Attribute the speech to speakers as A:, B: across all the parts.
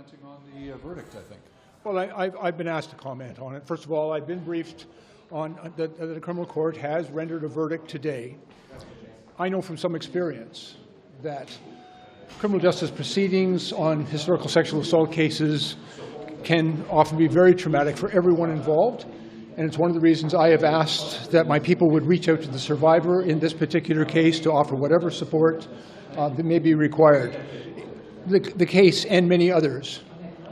A: commenting on the verdict, I think.
B: Well, I've been asked to comment on it. First of all, I've been briefed on that the criminal court has rendered a verdict today. I know from some experience that criminal justice proceedings on historical sexual assault cases can often be very traumatic for everyone involved. And it's one of the reasons I have asked that my people would reach out to the survivor in this particular case to offer whatever support that may be required. The case and many others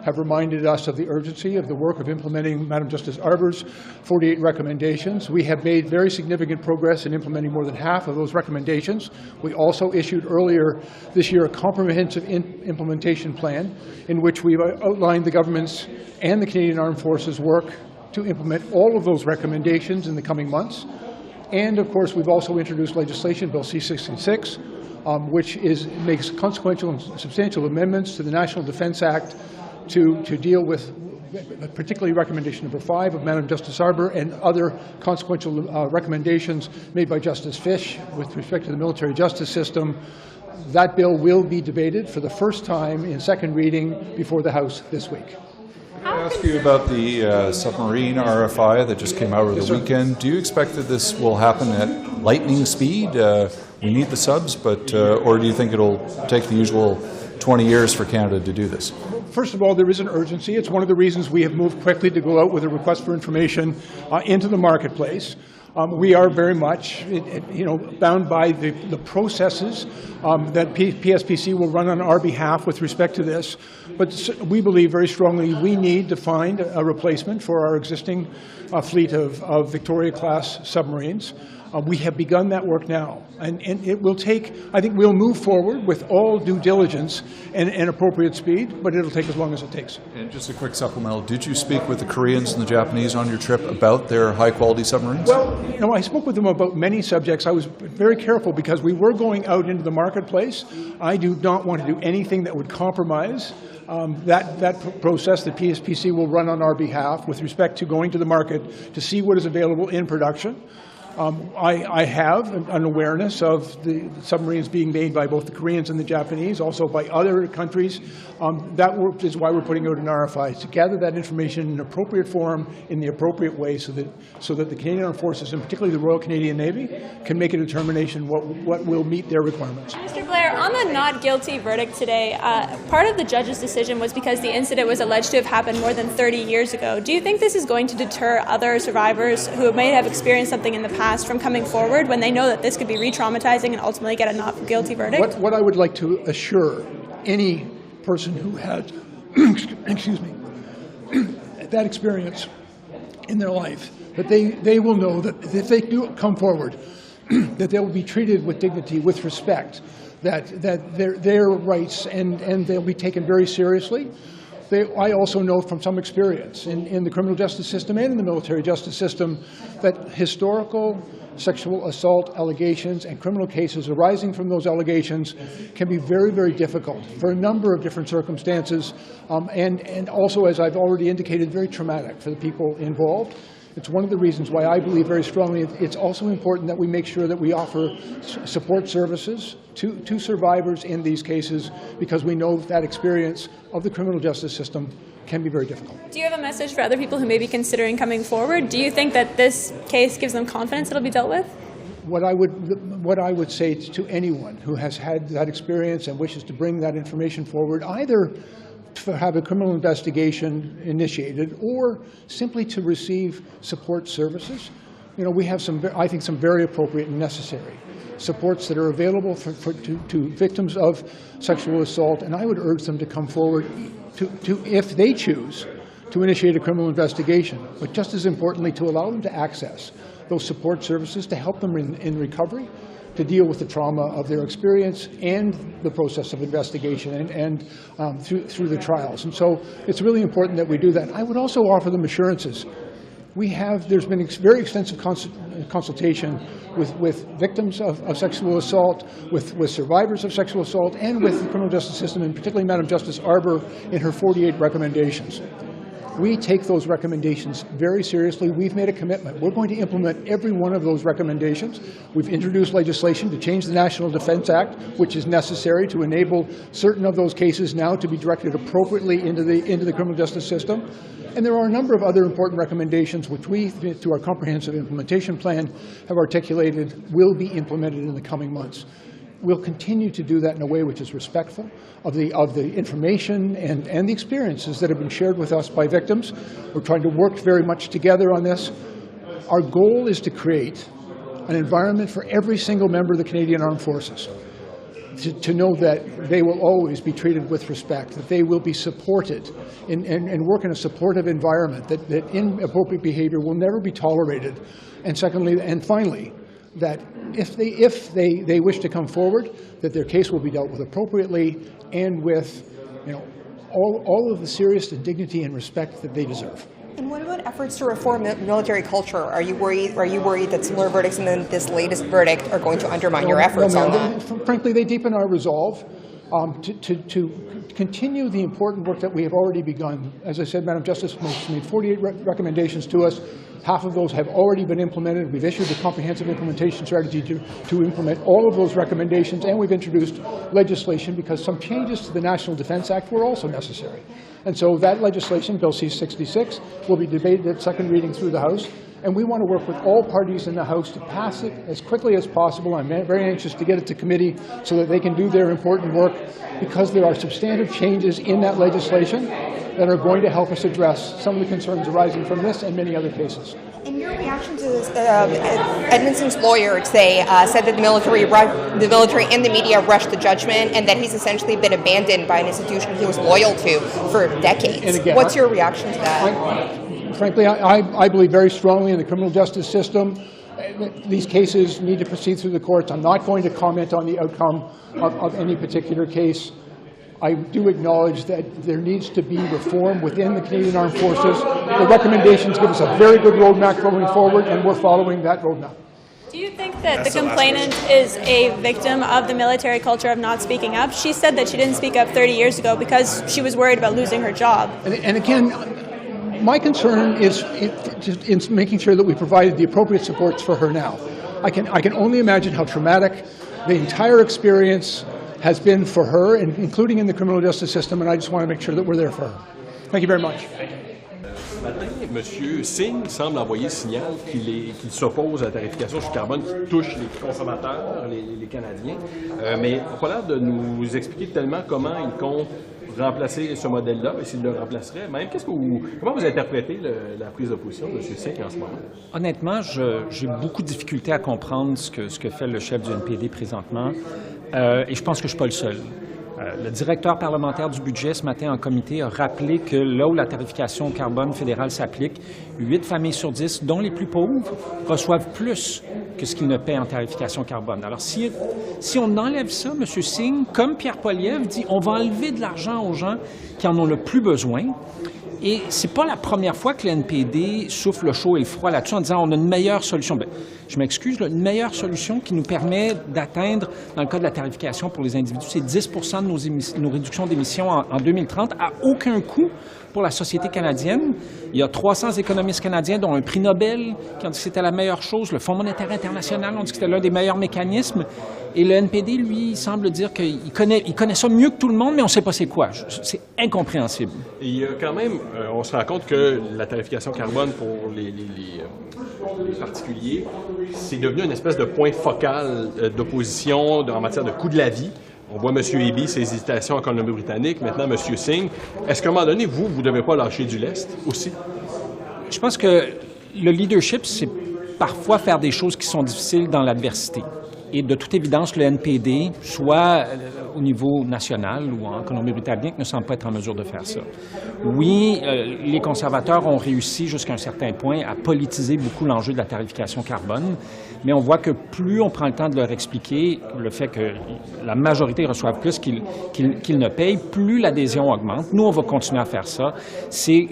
B: have reminded us of the urgency of the work of implementing Madam Justice Arbour's 48 recommendations. We have made very significant progress in implementing more than half of those recommendations. We also issued earlier this year a comprehensive implementation plan in which we've outlined the government's and the Canadian Armed Forces work to implement all of those recommendations in the coming months. And of course, we've also introduced legislation, Bill C-66, which makes consequential and substantial amendments to the National Defence Act to deal with particularly recommendation number 5 of Madam Justice Arbour and other consequential recommendations made by Justice Fish with respect to the military justice system. That bill will be debated for the first time in second reading before the House this week.
A: Can I ask you about the submarine RFI that just came out over the weekend? Do you expect that this will happen at lightning speed? We need the subs, but or do you think it'll take the usual 20 years for Canada to do this?
B: First of all, there is an urgency. It's one of the reasons we have moved quickly to go out with a request for information into the marketplace. We are very much, bound by the processes that PSPC will run on our behalf with respect to this. But we believe very strongly we need to find a replacement for our existing fleet of Victoria-class submarines. We have begun that work now, and it will take, I think we'll move forward with all due diligence and appropriate speed, but it'll take as long as it takes.
A: And just a quick supplemental, did you speak with the Koreans and the Japanese on your trip about their high-quality submarines?
B: Well, I spoke with them about many subjects. I was very careful because we were going out into the marketplace. I do not want to do anything that would compromise that process that PSPC will run on our behalf with respect to going to the market to see what is available in production. I have an awareness of the submarines being made by both the Koreans and the Japanese, also by other countries. That is why we're putting out an RFI, to gather that information in an appropriate form, in the appropriate way, so that the Canadian Armed Forces, and particularly the Royal Canadian Navy, can make a determination what will meet their requirements.
C: Mr. Blair, on the not guilty verdict today, part of the judge's decision was because the incident was alleged to have happened more than 30 years ago. Do you think this is going to deter other survivors who may have experienced something in the past from coming forward when they know that this could be re-traumatizing and ultimately get a not guilty verdict?
B: What I would like to assure any person who had excuse me, that experience in their life, that they will know that if they do come forward, that they will be treated with dignity, with respect, that their rights and they'll be taken very seriously. I also know from some experience in the criminal justice system and in the military justice system that historical sexual assault allegations and criminal cases arising from those allegations can be very, very difficult for a number of different circumstances, and also, as I've already indicated, very traumatic for the people involved. It's one of the reasons why I believe very strongly it's also important that we make sure that we offer support services to survivors in these cases, because we know that experience of the criminal justice system can be very difficult.
C: Do you have a message for other people who may be considering coming forward? Do you think that this case gives them confidence it'll be dealt with?
B: What I would say to anyone who has had that experience and wishes to bring that information forward, either to have a criminal investigation initiated or simply to receive support services. We have I think some very appropriate and necessary supports that are available to victims of sexual assault, and I would urge them to come forward to if they choose to initiate a criminal investigation, but just as importantly to allow them to access those support services to help them in recovery, to deal with the trauma of their experience and the process of investigation and through the trials. And so it's really important that we do that. I would also offer them assurances. There's been very extensive consultation with victims of sexual assault, with survivors of sexual assault, and with the criminal justice system, and particularly Madam Justice Arbour in her 48 recommendations. We take those recommendations very seriously. We've made a commitment. We're going to implement every one of those recommendations. We've introduced legislation to change the National Defence Act, which is necessary to enable certain of those cases now to be directed appropriately into the criminal justice system. And there are a number of other important recommendations which we, through our comprehensive implementation plan, have articulated will be implemented in the coming months. We'll continue to do that in a way which is respectful of the information and the experiences that have been shared with us by victims. We're trying to work very much together on this. Our goal is to create an environment for every single member of the Canadian Armed Forces to know that they will always be treated with respect, that they will be supported and work in a supportive environment, that inappropriate behavior will never be tolerated. And secondly, and finally, that if they wish to come forward, that their case will be dealt with appropriately and with, all of the seriousness and dignity and respect that they deserve.
D: And what about efforts to reform military culture? Are you worried that similar verdicts and then this latest verdict are going to undermine your efforts on that?
B: Frankly, they deepen our resolve to continue the important work that we have already begun. As I said, Madam Justice made 48 recommendations to us. Half of those have already been implemented. We've issued a comprehensive implementation strategy to implement all of those recommendations, and we've introduced legislation because some changes to the National Defence Act were also necessary. And so that legislation, Bill C-66, will be debated at second reading through the House, and we want to work with all parties in the House to pass it as quickly as possible. I'm very anxious to get it to committee so that they can do their important work, because there are substantive changes in that legislation that are going to help us address some of the concerns arising from this and many other cases.
D: In your reaction to this, Edmundson's lawyer today said that the military and the media rushed the judgment, and that he's essentially been abandoned by an institution he was loyal to for decades.
B: And again,
D: what's your reaction to that?
B: Frankly, I believe very strongly in the criminal justice system. These cases need to proceed through the courts. I'm not going to comment on the outcome of any particular case. I do acknowledge that there needs to be reform within the Canadian Armed Forces. The recommendations give us a very good roadmap going forward, and we're following that roadmap.
C: Do you think that the complainant is a victim of the military culture of not speaking up? She said that she didn't speak up 30 years ago because she was worried about losing her job.
B: And again, my concern is in making sure that we provided the appropriate supports for her now. I can only imagine how traumatic the entire experience has been for her, and including in the criminal justice system, and I just want to make sure that we're there for her. Thank you very much.
E: Matin, M. Singh semble envoyer le signal qu'il s'oppose à la tarification sur carbone qui touche les consommateurs, les Canadiens, mais il n'a pas l'air de nous expliquer tellement comment il compte remplacer ce modèle-là, et s'il le remplacerait. Même, comment vous interprétez la prise de position de M. Singh en ce moment?
F: Honnêtement, j'ai beaucoup de difficultés à comprendre ce que fait le chef du NPD présentement, et je pense que je ne suis pas le seul. Le directeur parlementaire du budget, ce matin en comité, a rappelé que là où la tarification carbone fédérale s'applique, 8 familles sur 10, dont les plus pauvres, reçoivent plus que ce qu'ils ne paient en tarification carbone. Alors, si on enlève ça, M. Singh, comme Pierre Poilievre, dit on va enlever de l'argent aux gens qui en ont le plus besoin. Et c'est pas la première fois que le NPD souffle le chaud et le froid là-dessus en disant on a une meilleure solution. Bien, je m'excuse, une meilleure solution qui nous permet d'atteindre, dans le cas de la tarification pour les individus, c'est 10 de nos réductions d'émissions en 2030 à aucun coût pour la société canadienne. Il y a 300 économistes canadiens, dont un prix Nobel, qui ont dit que c'était la meilleure chose. Le Fonds monétaire international ont dit que c'était l'un des meilleurs mécanismes. Et le NPD, lui, il semble dire qu'il connaît ça mieux que tout le monde, mais on ne sait pas c'est quoi. C'est incompréhensible.
E: Et il y a quand même, on se rend compte que la tarification carbone pour les particuliers, c'est devenu une espèce de point focal d'opposition en matière de coût de la vie. On voit M. Eby, ses hésitations en Colombie-Britannique, maintenant M. Singh. Est-ce qu'à un moment donné, vous ne devez pas lâcher du lest aussi?
F: Je pense que le leadership, c'est parfois faire des choses qui sont difficiles dans l'adversité. Et de toute évidence, le NPD, soit au niveau national ou en Colombie-Britannique, ne semble pas être en mesure de faire ça. Oui, les conservateurs ont réussi jusqu'à un certain point à politiser beaucoup l'enjeu de la tarification carbone, mais on voit que plus on prend le temps de leur expliquer le fait que la majorité reçoivent plus qu'ils ne payent, plus l'adhésion augmente. Nous, on va continuer à faire ça. C'est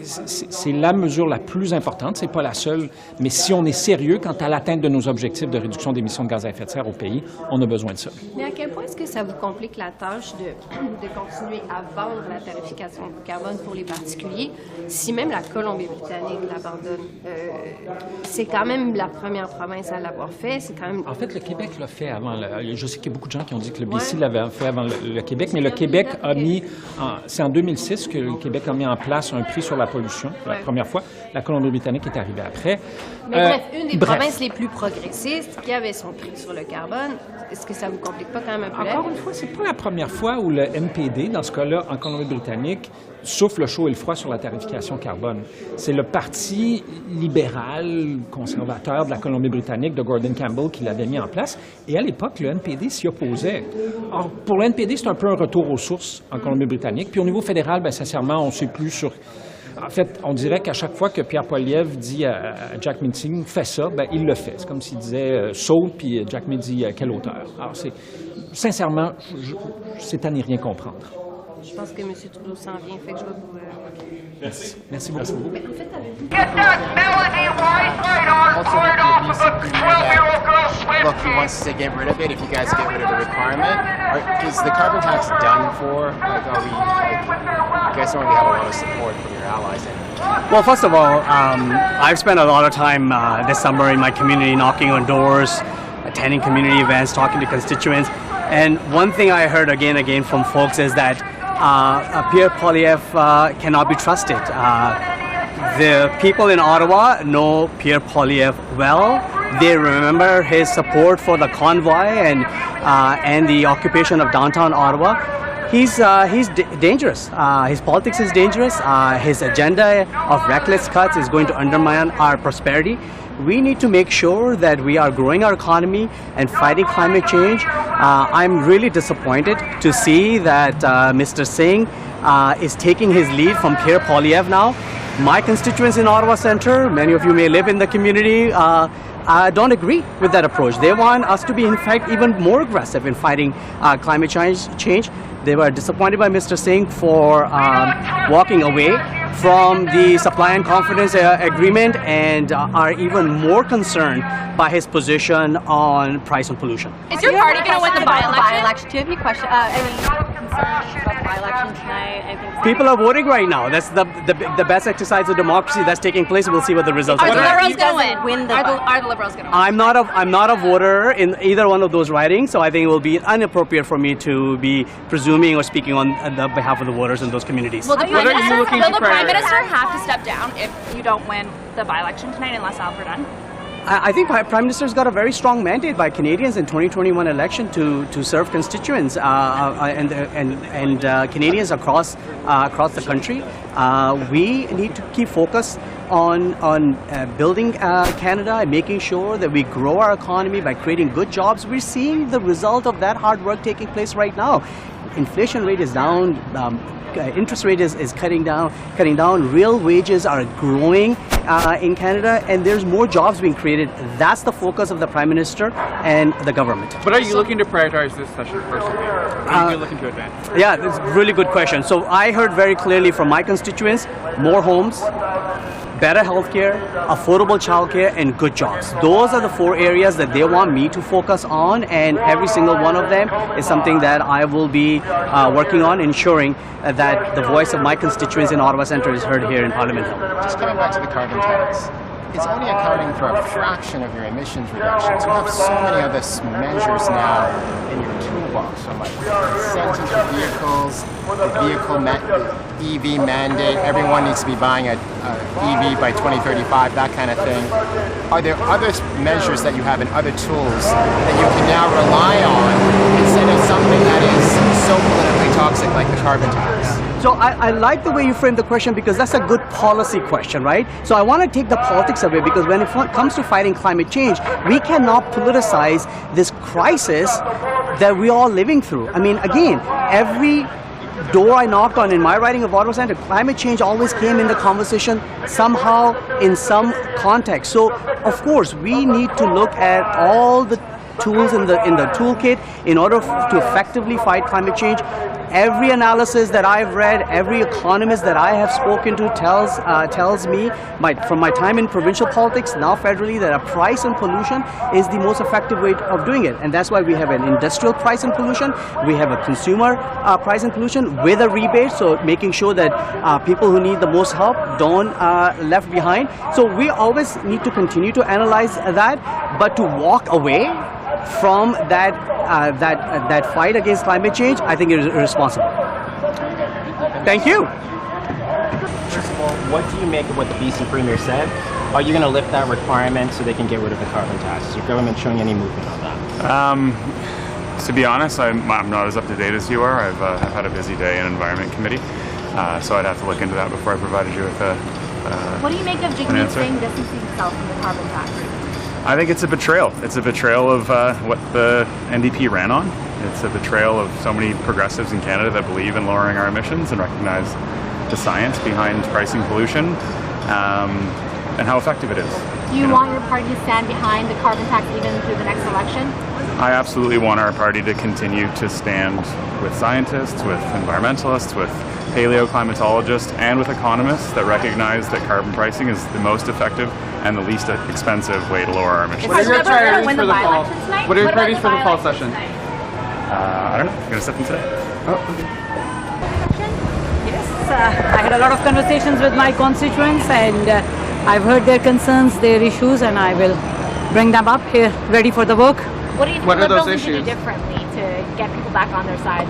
F: la mesure la plus importante, c'est pas la seule, mais si on est sérieux quant à l'atteinte de nos objectifs de réduction d'émissions de gaz à effet de serre au pays, pays. On a besoin de ça.
G: Mais à quel point est-ce que ça vous complique la tâche de continuer à vendre la tarification du carbone pour les particuliers si même la Colombie-Britannique l'abandonne? C'est quand même la première province à l'avoir fait. C'est quand même...
F: En fait, le Québec l'a fait avant. Je sais qu'il y a beaucoup de gens qui ont dit que le BC l'avait fait avant le Québec, mais le Québec a mis... C'est en 2006 que le Québec a mis en place un prix sur la pollution, la première fois. La Colombie-Britannique est arrivée après.
G: Mais bref, une des provinces les plus progressistes qui avait son prix sur le carbone, est-ce que ça vous complique pas quand même un peu?
F: Encore une fois, c'est pas la première fois où le MPD, dans ce cas-là, en Colombie-Britannique, souffle le chaud et le froid sur la tarification carbone. C'est le parti libéral conservateur de la Colombie-Britannique, de Gordon Campbell, qui l'avait mis en place. Et à l'époque, le NPD s'y opposait. Or, pour le NPD, c'est un peu un retour aux sources en Colombie-Britannique. Puis au niveau fédéral, bien, sincèrement, on ne sait plus sur... En fait, on dirait qu'à chaque fois que Pierre Poilievre dit à Jagmeet Singh « fais ça », ben, il le fait. C'est comme s'il disait « saute », puis Jagmeet dit « quelle hauteur ». Alors, sincèrement, c'est à n'y rien comprendre.
G: Je pense que M. Trudeau s'en vient, fait que je vais vous...
F: Merci. Merci beaucoup.
G: Mais en fait, avez-vous...
H: Look, he wants to get rid of it if you guys get rid of the requirement. Is the carbon tax done for? Like, are we, you guys don't really have a lot of support from your allies anymore.
I: Well, first of all, I've spent a lot of time this summer in my community knocking on doors, attending community events, talking to constituents. And one thing I heard again and again from folks is that Pierre Poilievre cannot be trusted. The people in Ottawa know Pierre Poilievre well. They remember his support for the convoy and the occupation of downtown Ottawa. He's dangerous. His politics is dangerous. His agenda of reckless cuts is going to undermine our prosperity. We need to make sure that we are growing our economy and fighting climate change. I'm really disappointed to see that Mr. Singh is taking his lead from Pierre Poilievre now. My constituents in Ottawa Centre, many of you may live in the community, don't agree with that approach. They want us to be, in fact, even more aggressive in fighting climate change. They were disappointed by Mr. Singh for walking away from the supply and confidence agreement and are even more concerned by his position on price and pollution.
J: Is your party going to win the by-election? Do you have any questions? Any concerns about the by-election tonight? I think
I: people are voting right now. That's the best exercise of democracy that's taking place. We'll see what the results are.
J: Are the Liberals going to win? Are the Liberals going to win?
I: I'm not a voter in either one of those ridings, so I think it will be inappropriate for me to be presuming or speaking on behalf of the voters in those communities.
J: Will the Prime Minister have to step down if you don't win the by-election tonight in LaSalle-Verdun?
I: I think Prime Minister's got a very strong mandate by Canadians in 2021 election to serve constituents and Canadians across the country. We need to keep focused on building Canada and making sure that we grow our economy by creating good jobs. We're seeing the result of that hard work taking place right now. Inflation rate is down. Interest rate is cutting down. Real wages are growing in Canada, and there's more jobs being created. That's the focus of the Prime Minister and the government.
K: But are you looking to prioritize this session personally? Are you looking to advance?
I: Yeah, that's a really good question. So I heard very clearly from my constituents, more homes, better healthcare, affordable childcare, and good jobs. Those are the four areas that they want me to focus on, and every single one of them is something that I will be working on, ensuring that the voice of my constituents in Ottawa Centre is heard here in Parliament Hill.
H: Just coming back to the carbon tax, it's only accounting for a fraction of your emissions reductions. You have so many other measures now in your toolbox, from like incentives for vehicles, the EV mandate, everyone needs to be buying an EV by 2035, that kind of thing. Are there other measures that you have and other tools that you can now rely on instead of something that is so politically toxic like the carbon tax?
I: So I like the way you framed the question because that's a good policy question, right? So I want to take the politics away because when it comes to fighting climate change, we cannot politicize this crisis that we're all living through. I mean, again, every door I knocked on in my riding of Ottawa Centre, climate change always came in the conversation somehow in some context. So, of course, we need to look at all the tools in the toolkit in order to effectively fight climate change. every analysis that I've read, every economist that I have spoken to tells me, from my time in provincial politics, now federally, that a price on pollution is the most effective way of doing it. And that's why we have an industrial price on pollution, we have a consumer price on pollution with a rebate, so making sure that people who need the most help don't left behind. So we always need to continue to analyze that, but to walk away from that fight against climate change, I think it is irresponsible. Thank you.
L: First of all, what do you make of what the BC Premier said? Are you going to lift that requirement so they can get rid of the carbon tax? Is your government showing any movement on that?
K: To be honest, I'm not as up to date as you are. I've had a busy day in Environment Committee, so I'd have to look into that before I provided you with a
J: What do you make of Jagmeet Singh distancing himself from the carbon tax?
K: I think it's a betrayal. It's a betrayal of what the NDP ran on. It's a betrayal of so many progressives in Canada that believe in lowering our emissions and recognize the science behind pricing pollution and how effective it is.
J: Do you want your party to stand behind the carbon tax even through the next election?
K: I absolutely want our party to continue to stand with scientists, with environmentalists, with paleoclimatologists, and with economists that recognize that carbon pricing is the most effective and the least expensive way to lower our emissions.
J: What are your priorities for the fall?
K: What are your priorities for the fall session? I don't know. You're going to set them today?
M: Oh, okay. Yes, I had a lot of conversations with my constituents, and I've heard their concerns, their issues, and I will bring them up here, ready for the work.
J: What do you think Liberals need to do differently to get people back on their side?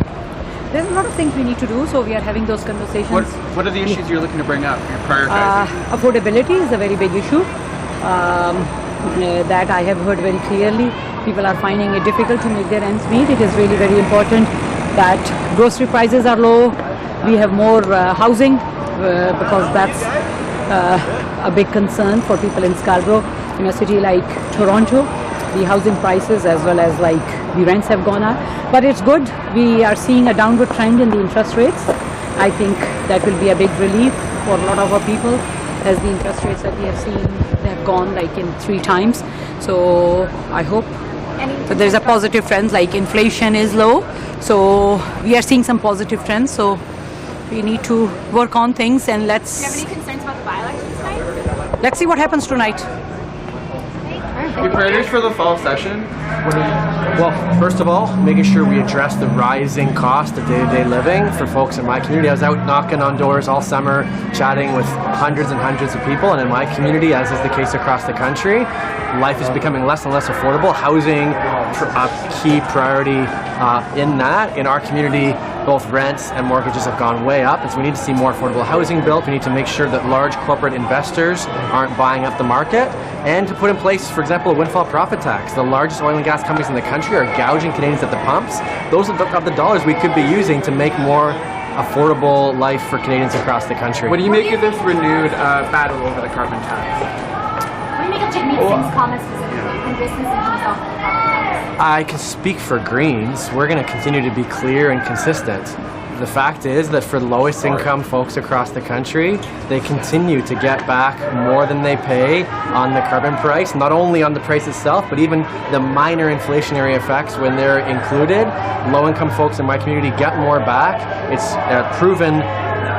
M: There's a lot of things we need to do, so we are having those conversations.
K: What are the issues you're looking to bring up? You're prioritizing?
M: Affordability is a very big issue. That I have heard very clearly. People are finding it difficult to make their ends meet. It is really very important that grocery prices are low. We have more housing because that's a big concern for people in Scarborough. In a city like Toronto, the housing prices as well as like the rents have gone up. But it's good. We are seeing a downward trend in the interest rates. I think that will be a big relief for a lot of our people, as the interest rates that we have seen, they have gone like in 3 times. So I hope that there's a positive trend, like inflation is low. So we are seeing some positive trends. So we need to work on things, and
J: Do you have any concerns about the by-elections tonight?
M: let's see what happens tonight.
K: Your priorities for the fall session?
N: Well, first of all, making sure we address the rising cost of day-to-day living for folks in my community. I was out knocking on doors all summer, chatting with hundreds and hundreds of people, and in my community, as is the case across the country, life is becoming less and less affordable. Housing, a key priority in that. In our community, both rents and mortgages have gone way up, and so we need to see more affordable housing built. We need to make sure that large corporate investors aren't buying up the market, and to put in place, for example, a windfall profit tax. The largest oil and gas companies in the country are gouging Canadians at the pumps. Those are the dollars we could be using to make more affordable life for Canadians across the country.
K: What do you make of this renewed battle over the carbon tax?
J: What do you make of Jagmeet Singh's comments specifically and distancing himself from the carbon tax?
N: I can speak for Greens. We're going to continue to be clear and consistent. The fact is that for lowest income folks across the country, they continue to get back more than they pay on the carbon price, not only on the price itself, but even the minor inflationary effects when they're included. Low income folks in my community get more back. It's proven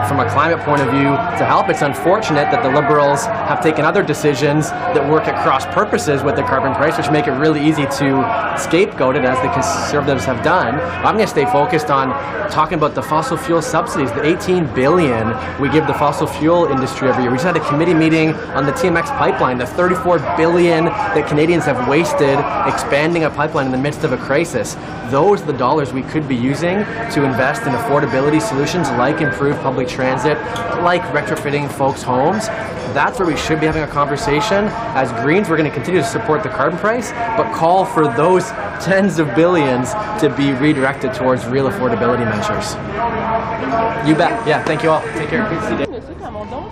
N: from a climate point of view to help. It's unfortunate that the Liberals have taken other decisions that work at cross purposes with the carbon price, which make it really easy to scapegoat it, as the Conservatives have done. I'm going to stay focused on talking about the fossil fuel subsidies, the $18 billion we give the fossil fuel industry every year. We just had a committee meeting on the TMX pipeline, the $34 billion that Canadians have wasted expanding a pipeline in the midst of a crisis. Those are the dollars we could be using to invest in affordability solutions like improved public transit, like retrofitting folks' homes. That's where we should be having a conversation. As Greens, we're going to continue to support the carbon price, but call for those tens of billions to be redirected towards real affordability measures. You bet. Yeah, thank you all. Take care. Good to see you.
O: Monsieur Plamondon,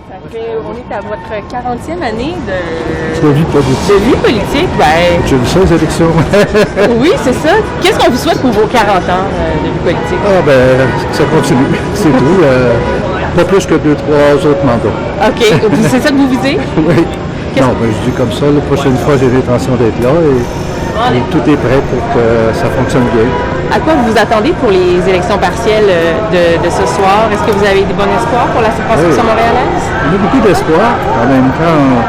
O: on est à votre 40e année de vie politique. Ben,
P: j'ai vu ça, les élections.
O: Oui, c'est ça. Qu'est-ce qu'on vous souhaite pour vos 40 ans de vie politique?
P: Ah ben, ça continue, c'est tout. Pas plus que 2-3 autres mandats.
O: OK. C'est ça que vous visez?
P: Oui. Non, ben, je dis comme ça, la prochaine fois, j'ai l'intention d'être là et tout est prêt pour que ça fonctionne bien.
O: À quoi vous vous attendez pour les élections partielles de ce soir? Est-ce que vous avez des bons espoirs pour la circonscription montréalaise?
P: On a beaucoup d'espoir. En même temps,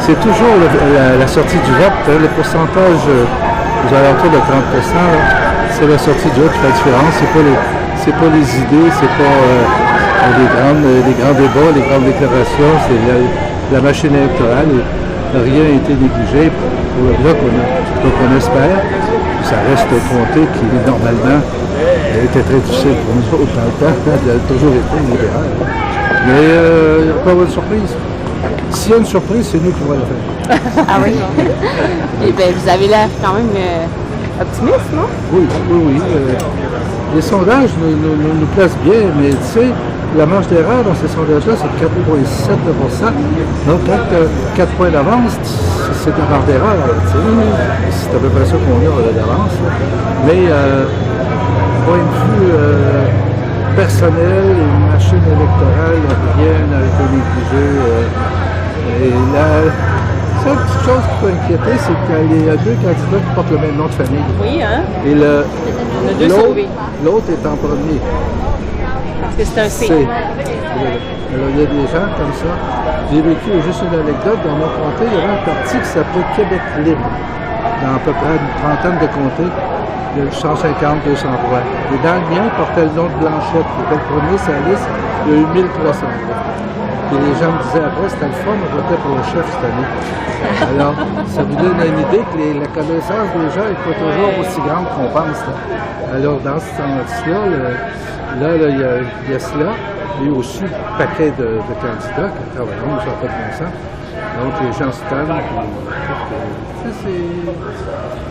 P: c'est toujours la sortie du vote. Le pourcentage aux alentours de 30%, c'est la sortie du vote qui fait la différence. C'est pas les idées, c'est pas les grands débats, les grandes déclarations, c'est la machine électorale. Rien n'a été négligé pour le bloc. Donc on espère que ça reste un comté qui, normalement, était très difficile pour nous autres dans le temps. Il a toujours été libéral. Mais il n'y a pas avoir de surprise. S'il y a une surprise, c'est nous qui allons le faire.
O: Ah oui? Et bien, vous avez l'air quand même optimiste, non?
P: Oui. Les sondages nous placent bien, mais tu sais, la marge d'erreur dans ces sondages-là, c'est 4,7%. Donc, quand 4 points d'avance, c'est la marge d'erreur. C'est à peu près ça qu'on a d'avance. Mais, point de vue personnel, une machine électorale, rien n'a été négligé. Et la seule petite chose qui peut inquiéter, c'est qu'il y a 2 candidats qui portent le même nom de famille.
O: Oui, hein?
P: Et
O: on a 2 sauvés.
P: L'autre est en premier.
O: Parce que c'est un C.
P: Alors, il y a des gens comme ça. J'ai vécu juste une anecdote. Dans mon comté, il y avait un parti qui s'appelait Québec libre. Dans à peu près une trentaine de comtés, il y a 150, 200 voix. Et dans le mien, il portait le nom de Blanchette, qui était le premier sur la liste. Il y a eu 1300 voix. Et les gens me disaient après, c'était le fun, on votait pour le chef cette année. Alors, ça vous donne une idée que la connaissance des gens n'est pas toujours aussi grande qu'on pense. Là. Alors, dans ce sens-là, il y a cela. Il y a aussi un paquet de candidats qui travaillent, ça n'a pas de bon sens. Donc, les gens se tannent.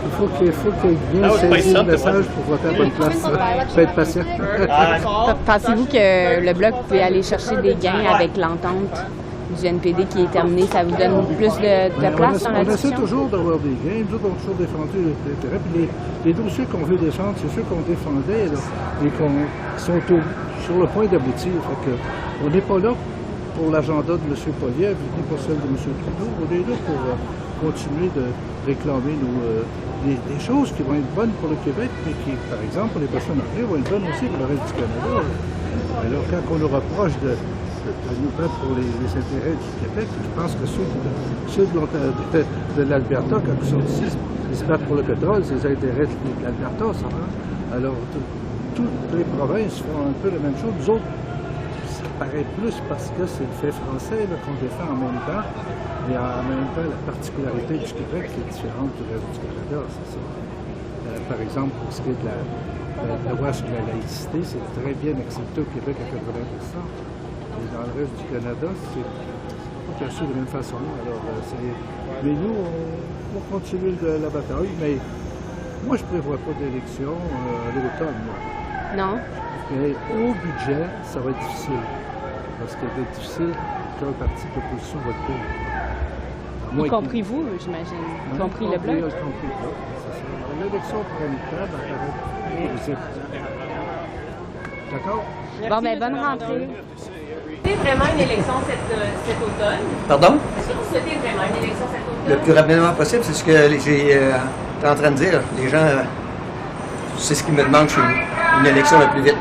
P: Il faut qu'il bien saisir le message pour voter à la bonne place. Il faut être patient.
O: Pensez-vous que le Bloc peut aller chercher des gains avec l'entente du NPD qui est terminée? Ça vous donne plus de place dans la discussion?
P: On essaie toujours d'avoir des gains. Nous autres, on a toujours défendu l'intérêt. Puis les dossiers qu'on veut défendre, c'est ceux qu'on défendait là, et qui sont sur le point d'aboutir. On n'est pas là pour l'agenda de M. Poilievre, ni pour celle de M. Trudeau. On est là pour continuer de réclamer des choses qui vont être bonnes pour le Québec, mais qui, par exemple, pour les personnes âgées, vont être bonnes aussi pour le reste du Canada. Alors, quand on nous reproche de nous battre pour les intérêts du Québec, je pense que ceux de l'Alberta, quand ils sont ici, ils se battent pour le pétrole, c'est les intérêts de l'Alberta, ça. Alors, toutes les provinces font un peu la même chose. Nous autres, ça paraît plus parce que c'est le fait français qu'on défend en même temps, mais en même temps, la particularité du Québec qui est différente du reste du Canada, c'est ça. Par exemple, pour ce qui est de la loi sur la laïcité, c'est très bien accepté au Québec à 80%. Et dans le reste du Canada, c'est pas perçu de la même façon. Alors, mais nous, on continue la bataille, mais moi, je ne prévois pas d'élection à l'automne.
O: Non.
P: Mais au budget, ça va être difficile. Parce que ça va être difficile qu'un parti d'opposition vote pour.
O: Y compris vous, j'imagine. Y compris le Bloc.
P: Y compris le Bloc, c'est ça. L'élection parlementaire va paraître possible. D'accord?
O: Bon, ben bonne rentrée.
J: Est-ce vraiment une élection cet automne?
Q: Pardon?
J: Est-ce que vous souhaitez vraiment une élection cet automne?
Q: Le plus rapidement possible, c'est ce que j'étais en train de dire. Les gens, c'est ce qu'ils me demandent chez nous. Une élection le plus vite.